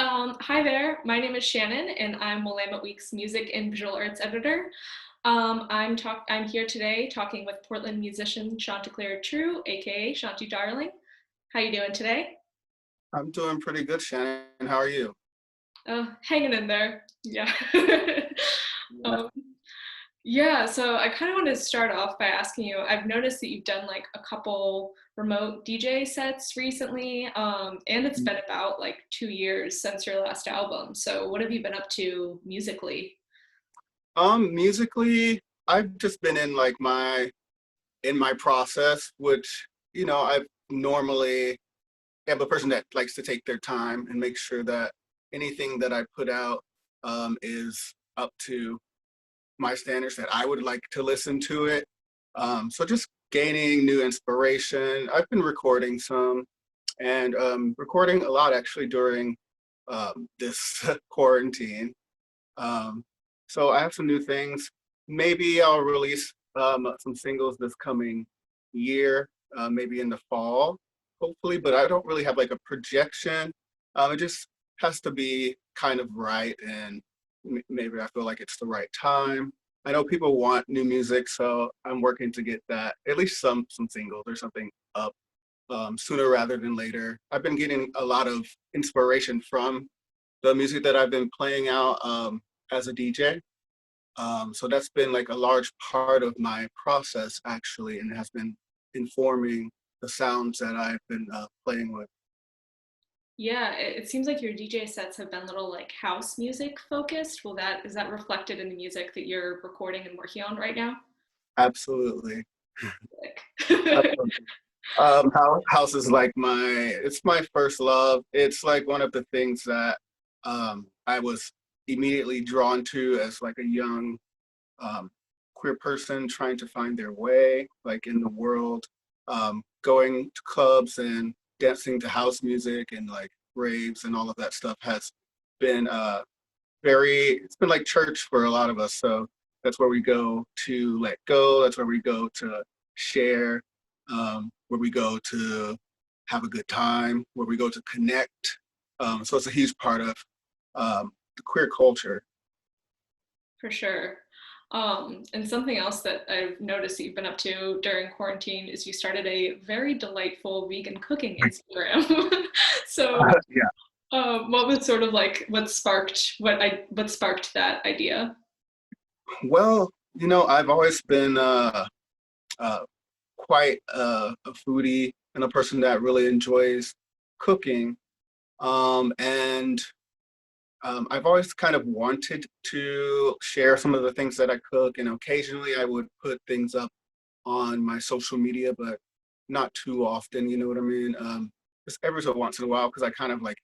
Hi there, my name is Shannon and I'm Willamette Week's Music and Visual Arts Editor. I'm here today talking with Portland musician Chanticleer True, aka Shanti Darling. How you doing today? I'm doing pretty good, Shannon. How are you? Hanging in there. Yeah. Yeah. um, yeah, so I kind of want to start off by asking you, I've noticed that you've done like a couple remote DJ sets recently, and it's been about like 2 years since your last album. So what have you been up to musically? Musically, I've just been in like my process, which I've normally am a person that likes to take their time and make sure that anything that I put out is up to my standards that I would like to listen to it. So just gaining new inspiration. I've been recording some and recording a lot actually during this quarantine. Um, so I have some new things. Maybe I'll release some singles this coming year, maybe in the fall, hopefully. But I don't really have like a projection. It just has to be kind of right, and maybe I feel like it's the right time. I know people want new music, so I'm working to get that at least some singles or something up sooner rather than later. I've been getting a lot of inspiration from the music that I've been playing out as a DJ. So that's been like a large part of my process actually, and it has been informing the sounds that I've been playing with. Yeah, it seems like your DJ sets have been a little like house music focused. Will that is that reflected in the music that you're recording and working on right now? Absolutely. Like, Absolutely. House is like it's my first love. It's like one of the things that I was immediately drawn to as like a young um, queer person trying to find their way, like in the world, going to clubs and dancing to house music and like raves and all of that stuff has been it's been like church for a lot of us. So that's where we go to let go. That's where we go to share, where we go to have a good time, where we go to connect. So it's a huge part of the queer culture. for sure. And something else that I've noticed that you've been up to during quarantine is you started a very delightful vegan cooking Instagram. So, Yeah. what was sort of like what sparked that idea? Well, I've always been uh, quite a foodie and a person that really enjoys cooking. And I've always kind of wanted to share some of the things that I cook, and occasionally I would put things up on my social media, but not too often, you know what I mean? Just every so once in a while, because I kind of like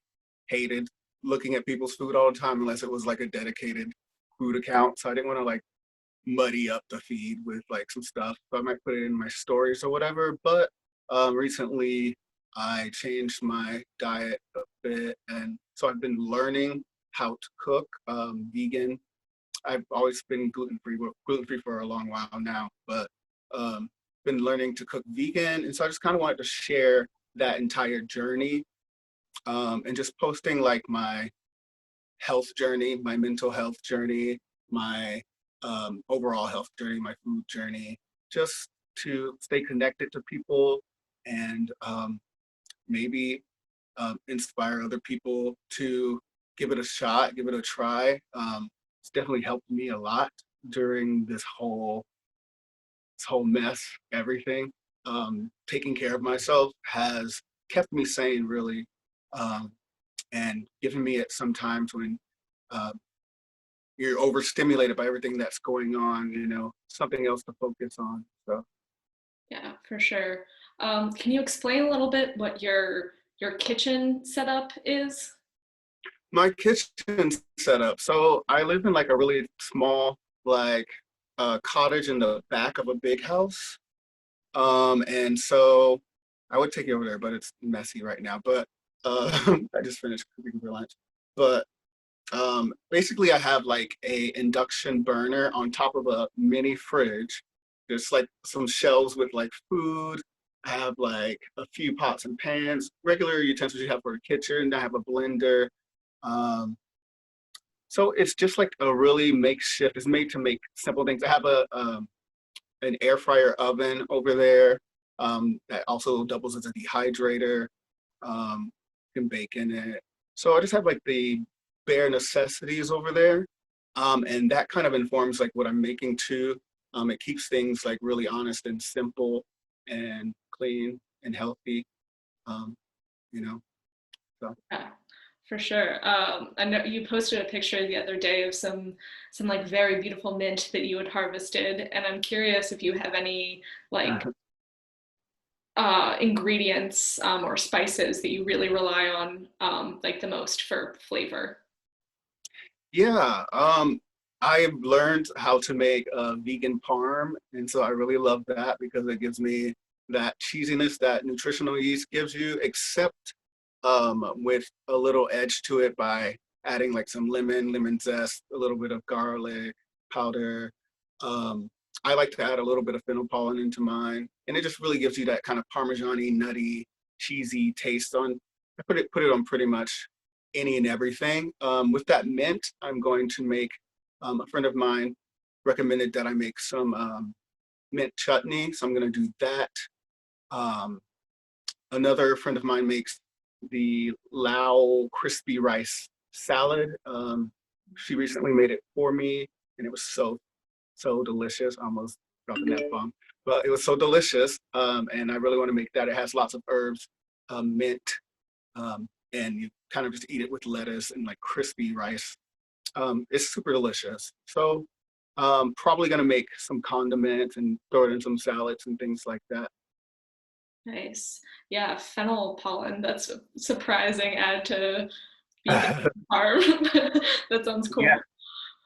hated looking at people's food all the time unless it was like a dedicated food account. So I didn't want to like muddy up the feed with like some stuff. So I might put it in my stories or whatever. But recently I changed my diet a bit. And so I've been learning how to cook vegan. I've always been gluten free for a long while now, but um, been learning to cook vegan. And so I just kind of wanted to share that entire journey and just posting like my health journey, my mental health journey, my overall health journey, my food journey, just to stay connected to people and maybe inspire other people to give it a shot, give it a try. It's definitely helped me a lot during this whole mess, everything. Taking care of myself has kept me sane, really, um, and given me at some times when uh, you're overstimulated by everything that's going on, something else to focus on. So Yeah, for sure. Can you explain a little bit what your kitchen setup is? my kitchen setup. So I live in like a really small, like cottage in the back of a big house. And so I would take you over there, but it's messy right now. But I just finished cooking for lunch. But basically I have like a induction burner on top of a mini fridge. There's like some shelves with like food. I have like a few pots and pans, regular utensils you have for a kitchen. I have a blender. Um, so it's just like a really makeshift. It's made to make simple things. I have a an air fryer oven over there that also doubles as a dehydrator. Can bake in it. So I just have like the bare necessities over there. And that kind of informs like what I'm making too. It keeps things like really honest and simple and clean and healthy, um, you know. So Yeah, for sure. I know you posted a picture the other day of some like very beautiful mint that you had harvested, and I'm curious if you have any like ingredients or spices that you really rely on like the most for flavor. yeah, I've learned how to make a vegan parm, and so I really love that because it gives me that cheesiness that nutritional yeast gives you, except with a little edge to it by adding like some lemon zest, a little bit of garlic powder. Um, I like to add a little bit of fennel pollen into mine, and it just really gives you that kind of Parmesan-y, nutty, cheesy taste on. I put it on pretty much any and everything. With that mint, I'm going to make. A friend of mine recommended that I make some mint chutney, so I'm going to do that. Um, Another friend of mine makes the Lao crispy rice salad. She recently made it for me, and it was so delicious. I almost dropped an F bomb, but it was so delicious, and I really want to make that. It has lots of herbs, mint, and you kind of just eat it with lettuce and like crispy rice. It's super delicious. So probably gonna make some condiments and throw it in some salads and things like that. Nice. Yeah, fennel pollen. That's a surprising add to vegan farm. That sounds Yeah, cool.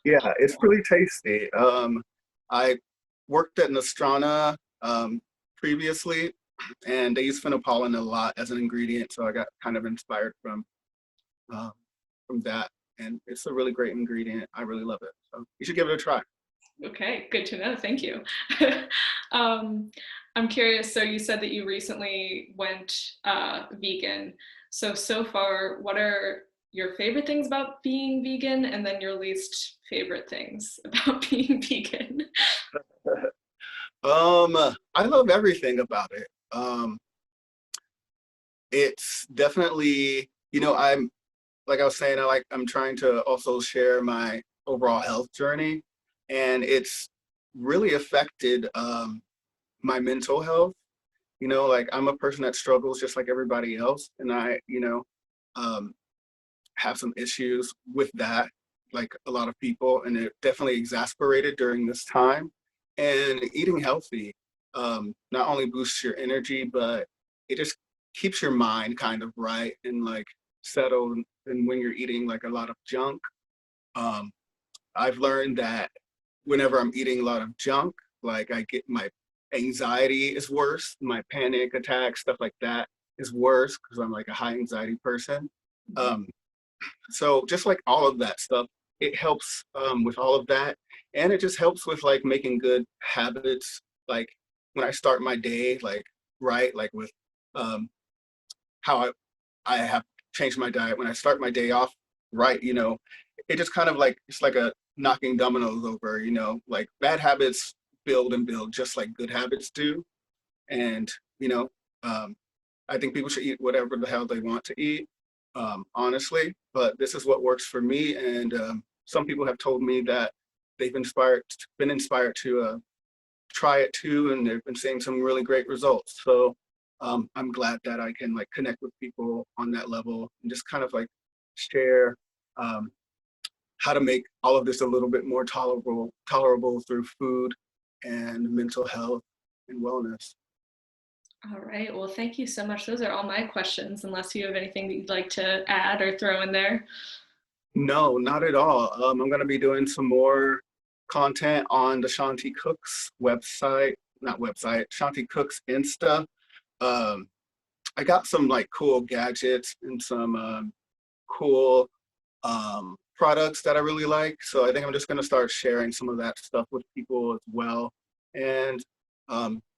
yeah, it's really tasty. I worked at Nostrana previously, and they use fennel pollen a lot as an ingredient, so I got kind of inspired um, from that. And it's a really great ingredient. I really love it. So you should give it a try. Okay, good to know. Thank you. um, I'm curious. So you said that you recently went vegan. So far, what are your favorite things about being vegan, and then your least favorite things about being vegan? I love everything about it. It's definitely, I'm like I was saying, I'm trying to also share my overall health journey, and it's really affected my mental health. Like I'm a person that struggles just like everybody else, and um, have some issues with that, like a lot of people, and it definitely exasperated during this time. And eating healthy not only boosts your energy, but it just keeps your mind kind of right and like settled. And when you're eating like a lot of junk, um, I've learned that whenever I'm eating a lot of junk, like I get my anxiety is worse, my panic attacks, stuff like that is worse because I'm like a high anxiety person. Um, so just like all of that stuff, it helps with all of that, and it just helps with like making good habits. Like when I start my day, like right, like with um, how I have changed my diet. When I start my day off right, it just kind of like it's like a knocking dominoes over. Like bad habits build and build, just like good habits do. And you know, um, I think people should eat whatever the hell they want to eat, honestly. But this is what works for me, and some people have told me that been inspired to try it too, and they've been seeing some really great results. So I'm glad that I can like connect with people on that level and just kind of like share um, how to make all of this a little bit more tolerable through food and mental health and wellness. All right. Well, thank you so much. Those are all my questions, unless you have anything that you'd like to add or throw in there. No, not at all. I'm going to be doing some more content on the Shanti Cooks website, not website, Shanti Cooks Insta. Um, I got some like cool gadgets and some cool products that I really like. So I think I'm just going to start sharing some of that stuff with people as well. And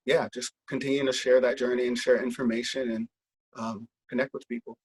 yeah, just continue to share that journey and share information and connect with people.